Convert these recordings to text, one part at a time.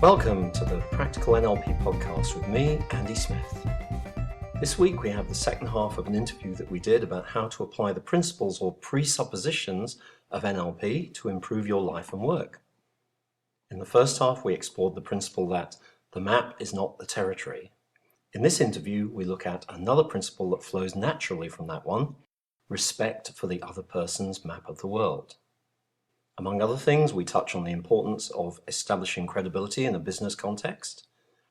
Welcome to the Practical NLP podcast with me, Andy Smith. This week we have the second half of an interview that we did about how to apply the principles or presuppositions of NLP to improve your life and work. In the first half we explored the principle that the map is not the territory. In this interview we look at another principle that flows naturally from that one, respect for the other person's map of the world. Among other things, we touch on the importance of establishing credibility in a business context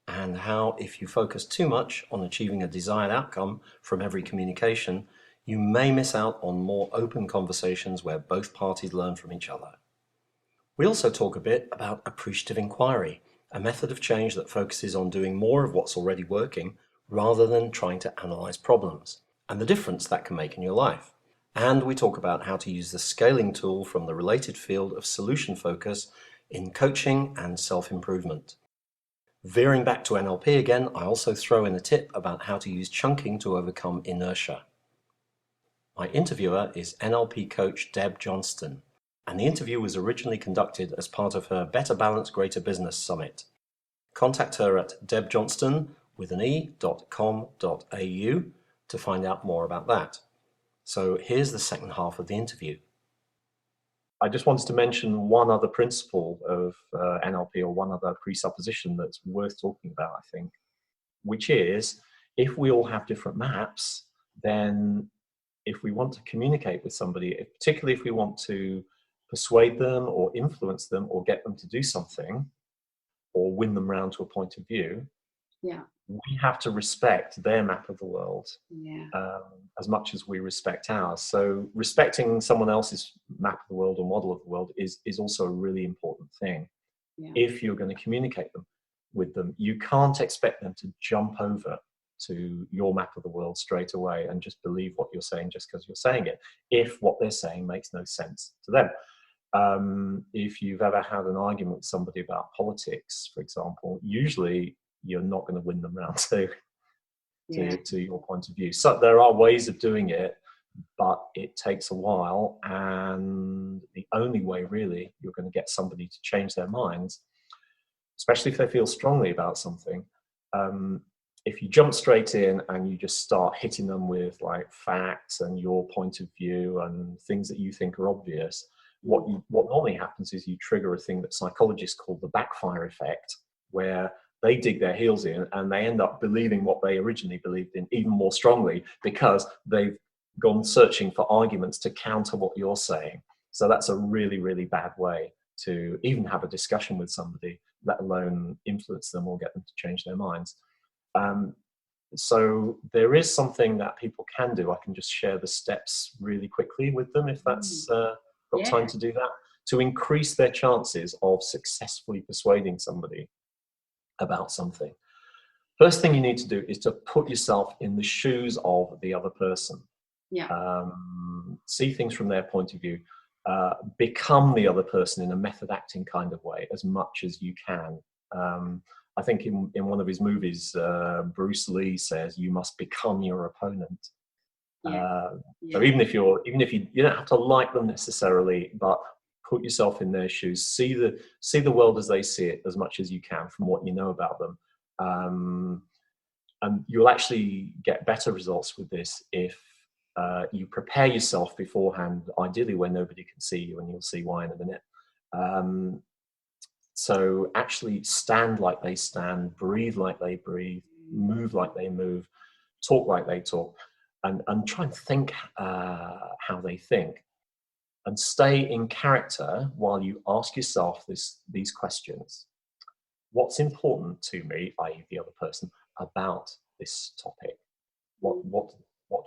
and how if you focus too much on achieving a desired outcome from every communication, you may miss out on more open conversations where both parties learn from each other. We also talk a bit about Appreciative Inquiry, a method of change that focuses on doing more of what's already working rather than trying to analyse problems, and the difference that can make in your life. And we talk about how to use the scaling tool from the related field of solution focus in coaching and self-improvement. Veering back to NLP again, I also throw in a tip about how to use chunking to overcome inertia. My interviewer is NLP coach Deb Johnston, and the interview was originally conducted as part of her Better Balance Greater Business Summit. Contact her at debjohnston.com.au to find out more about that. So here's the second half of the interview. I just wanted to mention one other principle of NLP, or one other presupposition that's worth talking about, I think, which is if we all have different maps, then if we want to communicate with somebody, particularly if we want to persuade them or influence them or get them to do something or win them round to a point of view, we have to respect their map of the world as much as we respect ours. So respecting someone else's map of the world or model of the world is also a really important thing. If you're going to communicate with them, you can't expect them to jump over to your map of the world straight away and just believe what you're saying just because you're saying it, if what they're saying makes no sense to them. If you've ever had an argument with somebody about politics, for example, usually you're not going to win them round to your point of view. So there are ways of doing it, but it takes a while, and the only way really you're going to get somebody to change their minds, especially if they feel strongly about something, if you jump straight in and you just start hitting them with like facts and your point of view and things that you think are obvious, what normally happens is you trigger a thing that psychologists call the backfire effect, where they dig their heels in and they end up believing what they originally believed in even more strongly because they've gone searching for arguments to counter what you're saying. So that's a really, really bad way to even have a discussion with somebody, let alone influence them or get them to change their minds. So there is something that people can do. I can just share the steps really quickly with them if that's got time to do that, to increase their chances of successfully persuading somebody about something. First thing you need to do is to put yourself in the shoes of the other person. See things from their point of view. Become the other person in a method acting kind of way as much as you can. I think in one of his movies, Bruce Lee says you must become your opponent. So even if you don't have to like them necessarily, but put yourself in their shoes, see the world as they see it as much as you can from what you know about them. And you'll actually get better results with this if you prepare yourself beforehand, ideally where nobody can see you, and you'll see why in a minute. So actually stand like they stand, breathe like they breathe, move like they move, talk like they talk, and try and think how they think. And stay in character while you ask yourself these questions. What's important to me, i.e. the other person, about this topic? What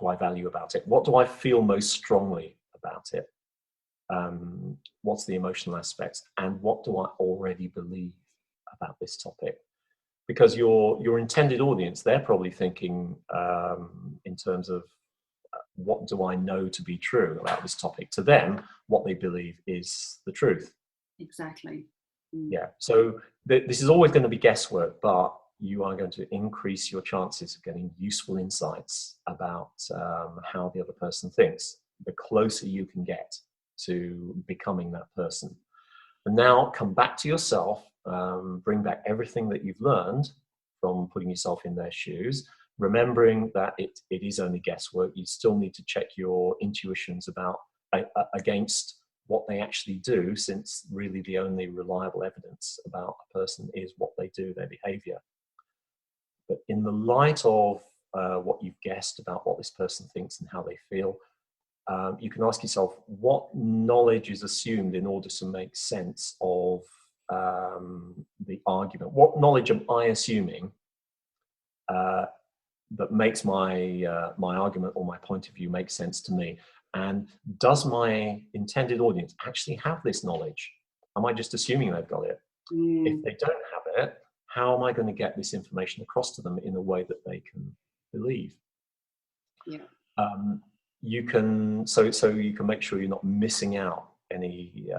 do I value about it? What do I feel most strongly about it? What's the emotional aspects? And what do I already believe about this topic? Because your intended audience, they're probably thinking in terms of what do I know to be true about this topic? To them, what they believe is the truth. Exactly. So this is always going to be guesswork, but you are going to increase your chances of getting useful insights about how the other person thinks, the closer you can get to becoming that person. And now come back to yourself bring back everything that you've learned from putting yourself in their shoes, remembering that it is only guesswork. You still need to check your intuitions about against what they actually do, since really the only reliable evidence about a person is what they do, their behavior. But in the light of what you've guessed about what this person thinks and how they feel, you can ask yourself, what knowledge is assumed in order to make sense of the argument? What knowledge am I assuming that makes my my argument or my point of view make sense to me? And does my intended audience actually have this knowledge? Am I just assuming they've got it? If they don't have it, how am I going to get this information across to them in a way that they can believe? Yeah. You can you can make sure you're not missing out any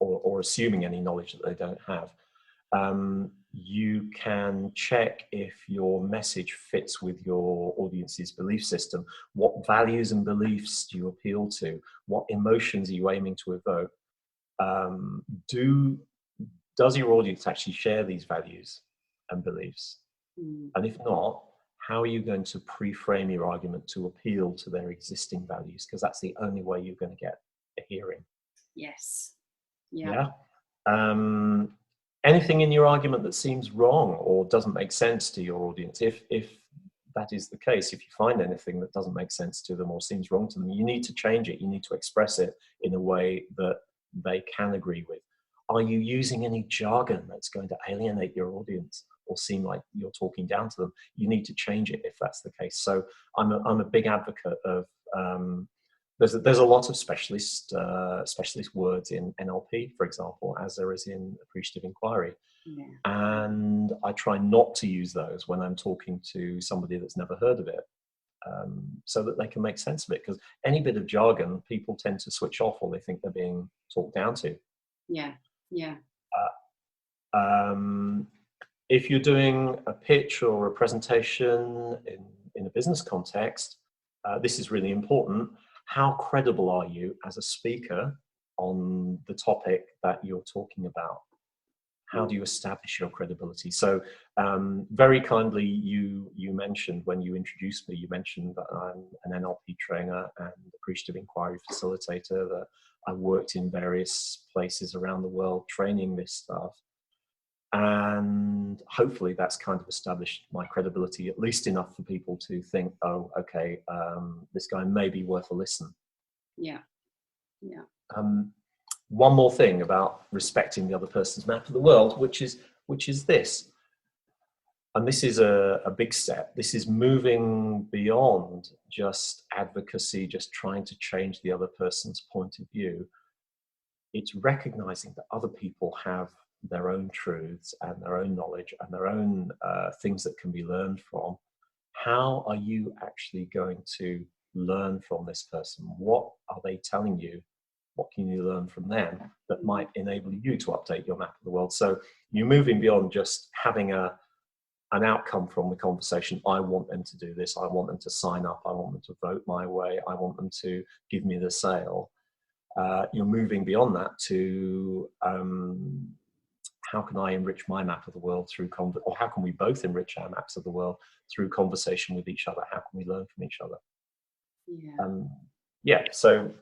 or assuming any knowledge that they don't have. You can check if your message fits with your audience's belief system. What values and beliefs do you appeal to? What emotions are you aiming to evoke? Does your audience actually share these values and beliefs? And if not, how are you going to pre-frame your argument to appeal to their existing values? Because that's the only way you're going to get a hearing. Yes. Yeah. Anything in your argument that seems wrong or doesn't make sense to your audience, if that is the case, if you find anything that doesn't make sense to them or seems wrong to them, you need to change it. You need to express it in a way that they can agree with. Are you using any jargon that's going to alienate your audience or seem like you're talking down to them? You need to change it if that's the case. So I'm a big advocate of there's a lot of specialist words in NLP, for example, as there is in Appreciative Inquiry. Yeah. And I try not to use those when I'm talking to somebody that's never heard of it, so that they can make sense of it. Because any bit of jargon, people tend to switch off, or they think they're being talked down to. Yeah, yeah. If you're doing a pitch or a presentation in a business context, this is really important. How credible are you as a speaker on the topic that you're talking about? How do you establish your credibility? So very kindly, you mentioned when you introduced me, you mentioned that I'm an NLP trainer and Appreciative Inquiry facilitator, that I worked in various places around the world training this stuff. And hopefully that's kind of established my credibility, at least enough for people to think, oh, okay, this guy may be worth a listen. Yeah, yeah. One more thing about respecting the other person's map of the world, which is this, and this is a big step. This is moving beyond just advocacy, just trying to change the other person's point of view. It's recognizing that other people have their own truths and their own knowledge and their own things that can be learned from. How are you actually going to learn from this person? What are they telling you? What can you learn from them that might enable you to update your map of the world? So you're moving beyond just having an outcome from the conversation. I want them to do this. I want them to sign up. I want them to vote my way. I want them to give me the sale. You're moving beyond that to how can I enrich my map of the world through or how can we both enrich our maps of the world through conversation with each other? How can we learn from each other? So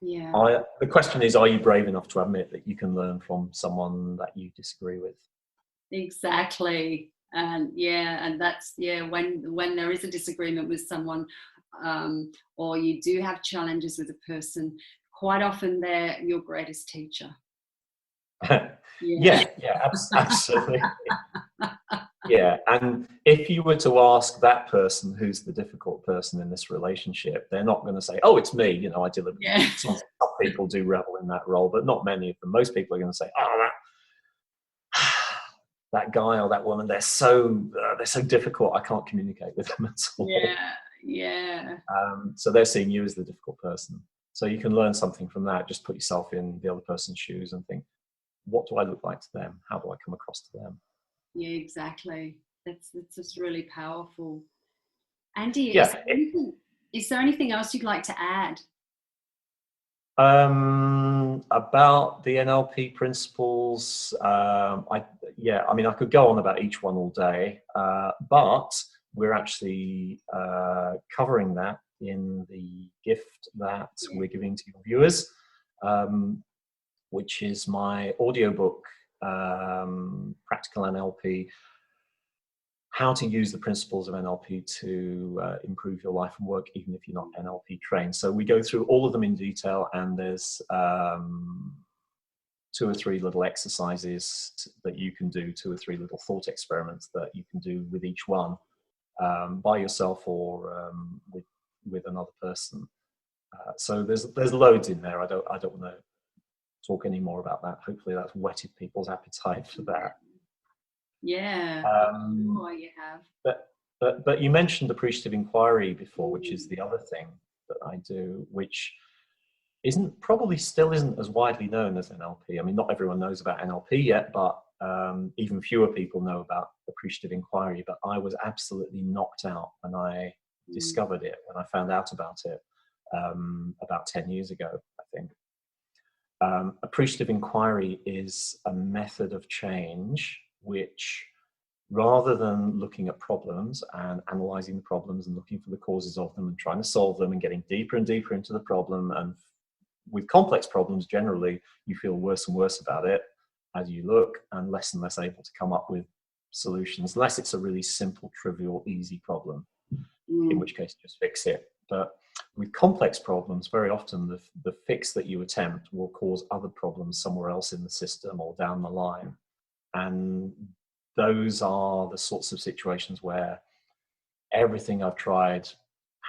the question is, are you brave enough to admit that you can learn from someone that you disagree with? Exactly. And that's when there is a disagreement with someone, or you do have challenges with a person, quite often they're your greatest teacher. Absolutely. Yeah, and if you were to ask that person who's the difficult person in this relationship, they're not going to say, "Oh, it's me." You know, I deliberately. Yeah. Some people do revel in that role, but not many of them. Most people are going to say, "Oh, that guy or that woman, they're so difficult. I can't communicate with them at all." Yeah. So they're seeing you as the difficult person. So you can learn something from that. Just put yourself in the other person's shoes and think, what do I look like to them? How do I come across to them? Yeah, exactly. That's just really powerful. Andy, is there anything else you'd like to add? About the NLP principles, I mean, I could go on about each one all day, but we're actually covering that in the gift that we're giving to your viewers, which is my audiobook, Practical NLP, how to use the principles of NLP to improve your life and work, even if you're not NLP trained. So we go through all of them in detail, and there's 2 or 3 little exercises that you can do, 2 or 3 little thought experiments that you can do with each one, by yourself or with another person. So there's loads in there. I don't want to talk any more about that. Hopefully that's whetted people's appetite for that. Yeah, you have. But you mentioned appreciative inquiry before, which is the other thing that I do, which probably still isn't as widely known as NLP. I mean, not everyone knows about NLP yet, but even fewer people know about appreciative inquiry. But I was absolutely knocked out when I discovered it, when I found out about it about 10 years ago, I think. Appreciative inquiry is a method of change which, rather than looking at problems and analysing the problems and looking for the causes of them and trying to solve them and getting deeper and deeper into the problem, and with complex problems generally you feel worse and worse about it as you look and less able to come up with solutions, unless it's a really simple, trivial, easy problem, in which case just fix it. But with complex problems, very often the fix that you attempt will cause other problems somewhere else in the system or down the line. And those are the sorts of situations where everything I've tried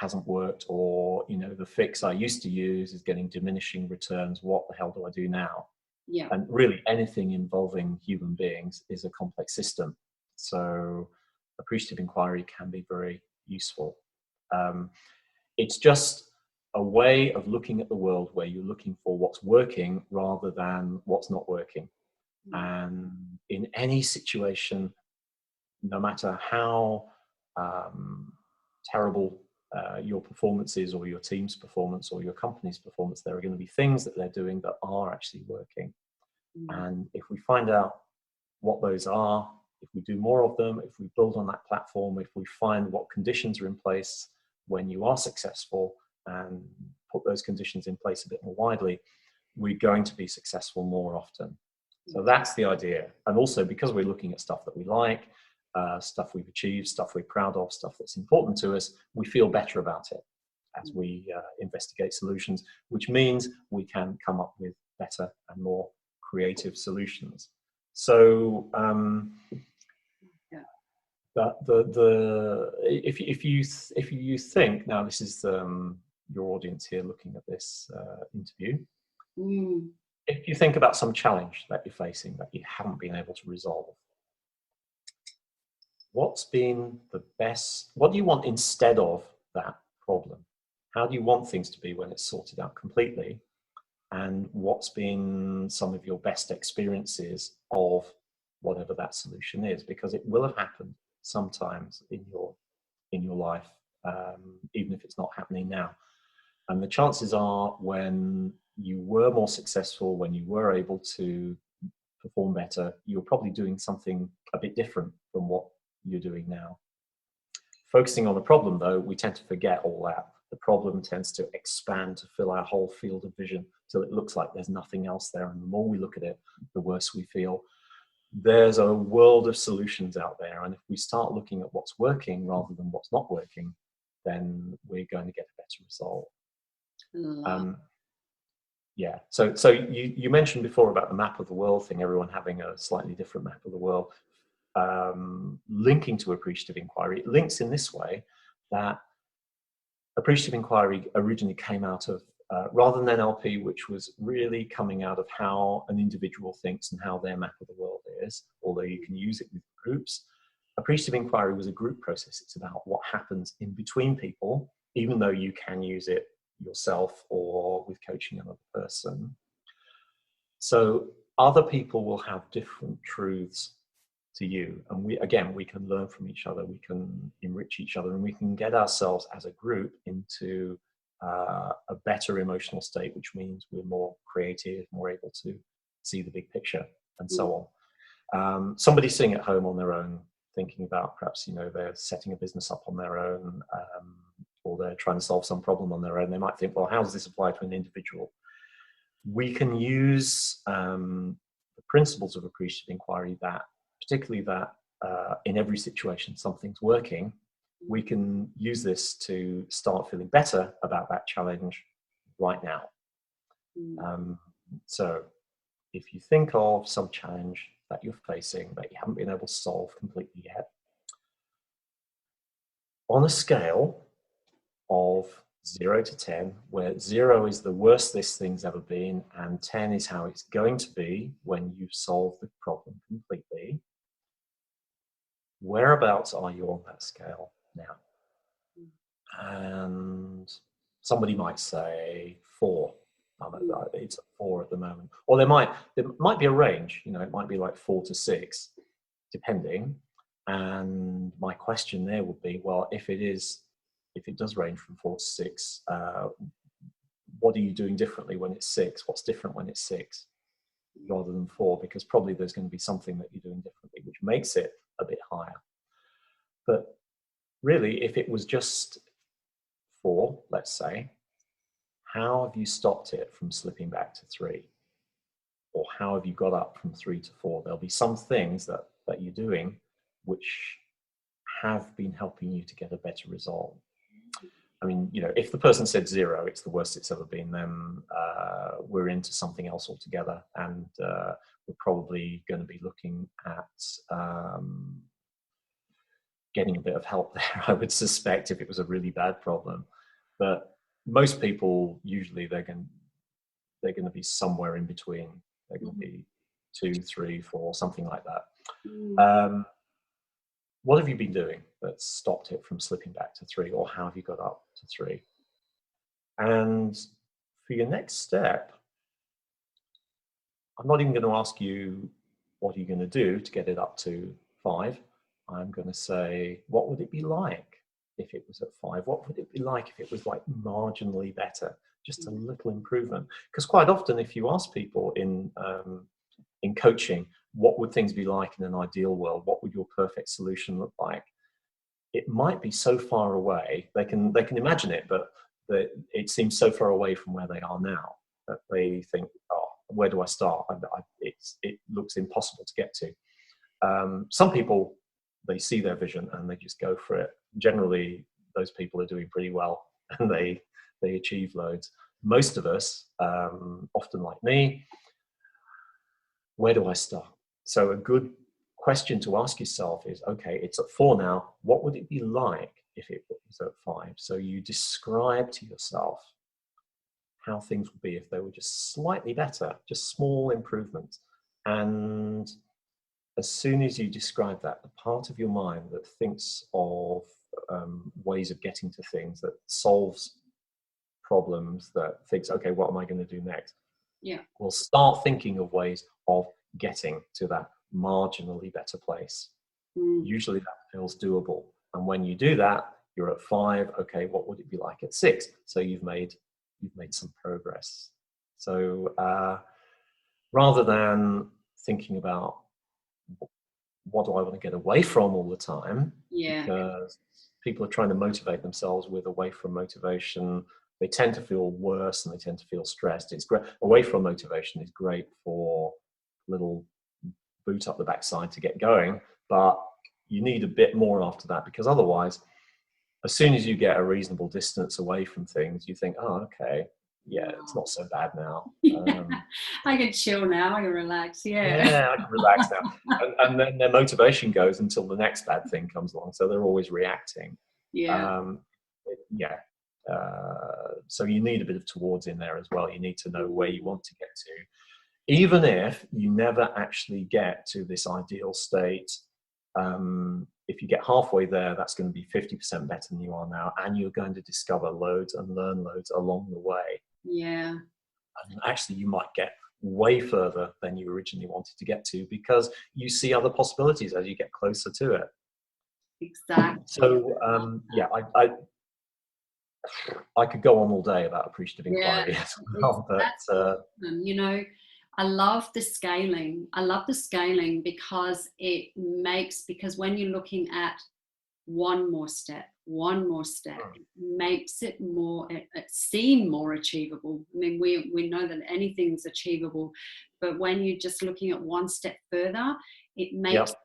hasn't worked, or the fix I used to use is getting diminishing returns. What the hell do I do now? Yeah. And really anything involving human beings is a complex system. So appreciative inquiry can be very useful. It's just a way of looking at the world where you're looking for what's working rather than what's not working. And in any situation, no matter how terrible your performance is, or your team's performance, or your company's performance, there are going to be things that they're doing that are actually working. And if we find out what those are, if we do more of them, if we build on that platform, if we find what conditions are in place when you are successful and put those conditions in place a bit more widely, we're going to be successful more often. So that's the idea. And also, because we're looking at stuff that we like, stuff we've achieved, stuff we're proud of, stuff that's important to us, we feel better about it as we investigate solutions, which means we can come up with better and more creative solutions. So if you think, now this is your audience here looking at this interview, if you think about some challenge that you're facing that you haven't been able to resolve, what's been the best, what do you want instead of that problem? How do you want things to be when it's sorted out completely? And what's been some of your best experiences of whatever that solution is? Because it will have happened sometimes in your life, even if it's not happening now. And the chances are, when you were more successful, when you were able to perform better, you're probably doing something a bit different from what you're doing now. Focusing on the problem, though, we tend to forget all that. The problem tends to expand to fill our whole field of vision till it looks like there's nothing else there. And the more we look at it, the worse we feel. There's a world of solutions out there. And if we start looking at what's working rather than what's not working, then we're going to get a better result. Yeah. So you mentioned before about the map of the world thing, everyone having a slightly different map of the world. Linking to appreciative inquiry, it links in this way that appreciative inquiry originally came out of, rather than NLP, which was really coming out of how an individual thinks and how their map of the world is, although you can use it with groups. Appreciative inquiry was a group process. It's about what happens in between people, even though you can use it yourself or with coaching another person. So other people will have different truths to you, and we can learn from each other, we can enrich each other, and we can get ourselves as a group into a better emotional state, which means we're more creative, more able to see the big picture, and so on. Somebody sitting at home on their own, thinking about perhaps, they're setting a business up on their own, or they're trying to solve some problem on their own, they might think, well, how does this apply to an individual? We can use the principles of appreciative inquiry, that particularly that in every situation something's working. We can use this to start feeling better about that challenge right now. So if you think of some challenge that you're facing that you haven't been able to solve completely yet, on a scale of 0 to 10, where 0 is the worst this thing's ever been and 10 is how it's going to be when you've solved the problem completely, whereabouts are you on that scale now? And somebody might say 4. It's a 4 at the moment. Or there might be a range, it might be like 4 to 6, depending. And my question there would be, well, if it does range from 4 to 6, what are you doing differently when it's 6? What's different when it's 6 rather than 4? Because probably there's going to be something that you're doing differently, which makes it a bit higher. But really, if it was just 4, let's say, how have you stopped it from slipping back to 3? Or how have you got up from 3 to 4? There'll be some things that you're doing which have been helping you to get a better result. I mean, if the person said 0, it's the worst it's ever been, then we're into something else altogether. And we're probably going to be looking at getting a bit of help there, I would suspect, if it was a really bad problem. But most people, usually they're going to be somewhere in between. They're going to be 2, 3, 4, something like that. What have you been doing that stopped it from slipping back to 3, or how have you got up to 3? And for your next step, I'm not even going to ask you what are you going to do to get it up to 5. I'm going to say, what would it be like if it was at 5? What would it be like if it was like marginally better, just a little improvement? Because quite often, if you ask people in coaching, what would things be like in an ideal world? What would your perfect solution look like? It might be so far away. They can imagine it, but it seems so far away from where they are now that they think, oh, where do I start? It looks impossible to get to. Some people, they see their vision and they just go for it. Generally, those people are doing pretty well and they achieve loads. Most of us, often like me, where do I start? So a good question to ask yourself is, okay, it's at 4 now. What would it be like if it was at 5? So you describe to yourself how things would be if they were just slightly better, just small improvements. And as soon as you describe that, the part of your mind that thinks of ways of getting to things, that solves problems, that thinks, okay, what am I going to do next? Yeah. Will start thinking of ways of getting to that marginally better place. Usually that feels doable. And when you do that, you're at 5. Okay, what would it be like at 6? So you've made some progress. So rather than thinking about what do I want to get away from all the time, because people are trying to motivate themselves with away from motivation, they tend to feel worse and they tend to feel stressed. It's great. Away from motivation is great for little boot up the backside to get going, but you need a bit more after that, because otherwise, as soon as you get a reasonable distance away from things, you think, oh, okay, yeah, it's not so bad now. I can chill now. I can relax. Yeah, I can relax now. And then their motivation goes until the next bad thing comes along. So they're always reacting. So you need a bit of towards in there as well. You need to know where you want to get to. Even if you never actually get to this ideal state, if you get halfway there, that's going to be 50% better than you are now. And you're going to discover loads and learn loads along the way. Yeah. And actually, you might get way further than you originally wanted to get to, because you see other possibilities as you get closer to it. Exactly. So, I could go on all day about appreciative Yeah, inquiry as well, that's but awesome. You know, I love the scaling. I love the scaling because it makes, because when you're looking at one more step, it makes it more, it seem more achievable. I mean, we know that anything's achievable, but when you're just looking at one step further, it makes yep. it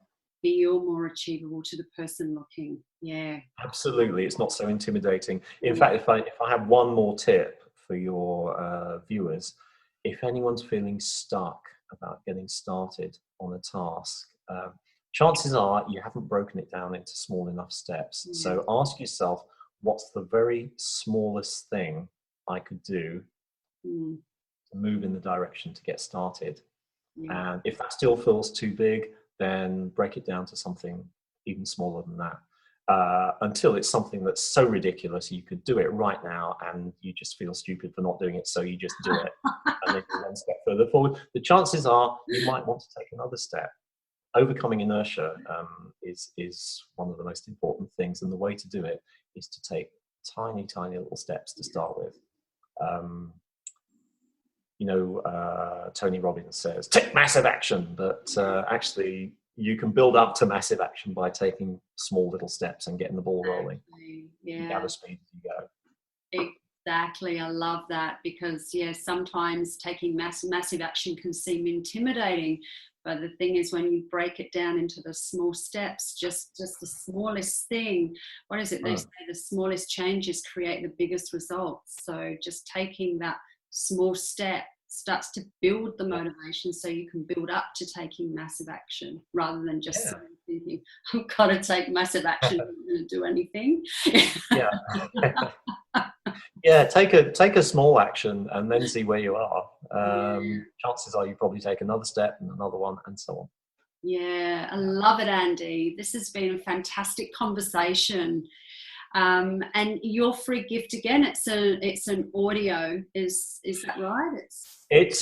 feel more achievable to the person looking. Yeah. Absolutely, it's not so intimidating. In Yeah. fact, if I have one more tip for your viewers, if anyone's feeling stuck about getting started on a task, chances are you haven't broken it down into small enough steps. Yeah. So ask yourself, what's the very smallest thing I could do Mm, to move in the direction to get started? yeah. And if that still feels too big, then break it down to something even smaller than that. Until it's something that's so ridiculous you could do it right now and you just feel stupid for not doing it, so you just do it. And then you're one step further forward. The chances are you might want to take another step. Overcoming inertia is one of the most important things, and the way to do it is to take tiny, tiny little steps to start with. Tony Robbins says, take massive action, but actually you can build up to massive action by taking small little steps and getting the ball rolling. Yeah. You gather speed as you go. Exactly. I love that because, yeah, sometimes taking massive action can seem intimidating. But the thing is, when you break it down into the small steps, just the smallest thing, what is it? They say the smallest changes create the biggest results. So just taking that small step starts to build the motivation so you can build up to taking massive action rather than just thinking, I've got to take massive action, I'm not going to do anything. Yeah. Yeah, take a small action and then see where you are. Chances are you probably take another step and another one and so on. Yeah, I love it, Andy. This has been a fantastic conversation. And your free gift again, it's an audio, is that right? It's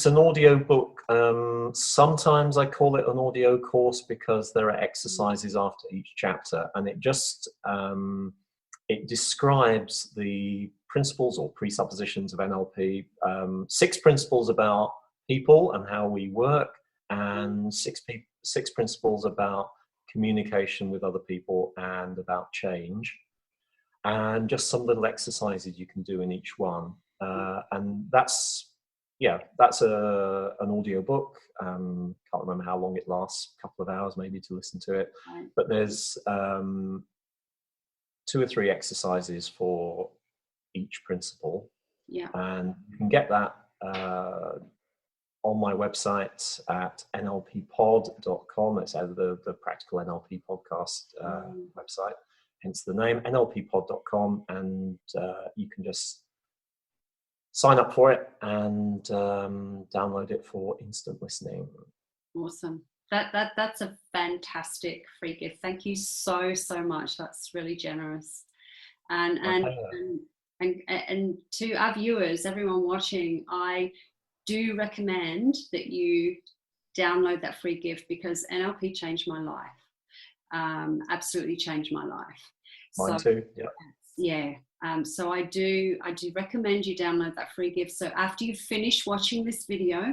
an audio book. Sometimes I call it an audio course because there are exercises after each chapter, and it describes the principles or presuppositions of NLP, 6 principles about people and how we work, and six principles about communication with other people and about change, and just some little exercises you can do in each one. And that's an audio book. Can't remember how long it lasts, a couple of hours maybe to listen to it. Right. But there's 2 or 3 exercises for each principle. Yeah. And you can get that on my website at nlppod.com. It's out of the Practical NLP podcast website, hence the name, nlppod.com. And you can just sign up for it and download it for instant listening. Awesome. That's a fantastic free gift. Thank you so much. That's really generous. And to our viewers, everyone watching, I do recommend that you download that free gift because NLP changed my life. Absolutely changed my life. Mine too. Yeah. Yeah. So I do recommend you download that free gift. So after you finish watching this video,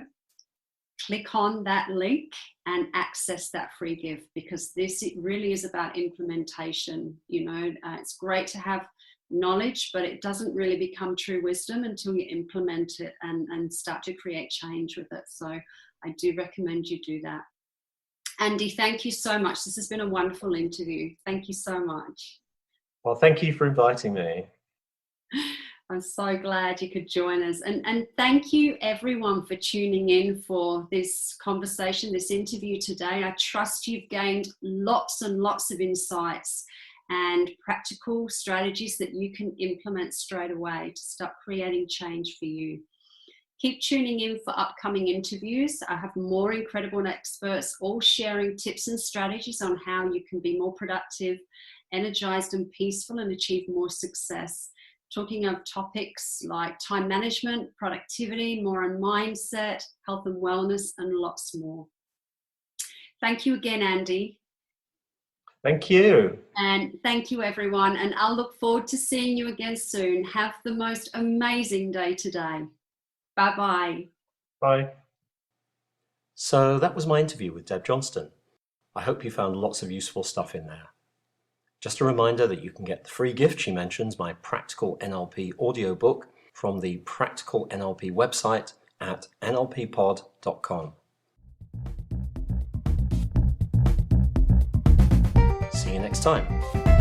click on that link and access that free gift, because it really is about implementation. It's great to have knowledge, but it doesn't really become true wisdom until you implement it and start to create change with it. So I do recommend you do that. Andy, thank you so much. This has been a wonderful interview. Thank you so much. Well, thank you for inviting me. I'm so glad you could join us. And thank you everyone for tuning in for this conversation, this interview today. I trust you've gained lots and lots of insights and practical strategies that you can implement straight away to start creating change for you. Keep tuning in for upcoming interviews. I have more incredible experts all sharing tips and strategies on how you can be more productive, energized and peaceful and achieve more success. Talking of topics like time management, productivity, more on mindset, health and wellness, and lots more. Thank you again, Andy. Thank you. And thank you, everyone. And I'll look forward to seeing you again soon. Have the most amazing day today. Bye-bye. Bye. So that was my interview with Deb Johnston. I hope you found lots of useful stuff in there. Just a reminder that you can get the free gift she mentions, my Practical NLP audiobook, from the Practical NLP website at nlppod.com. See you next time.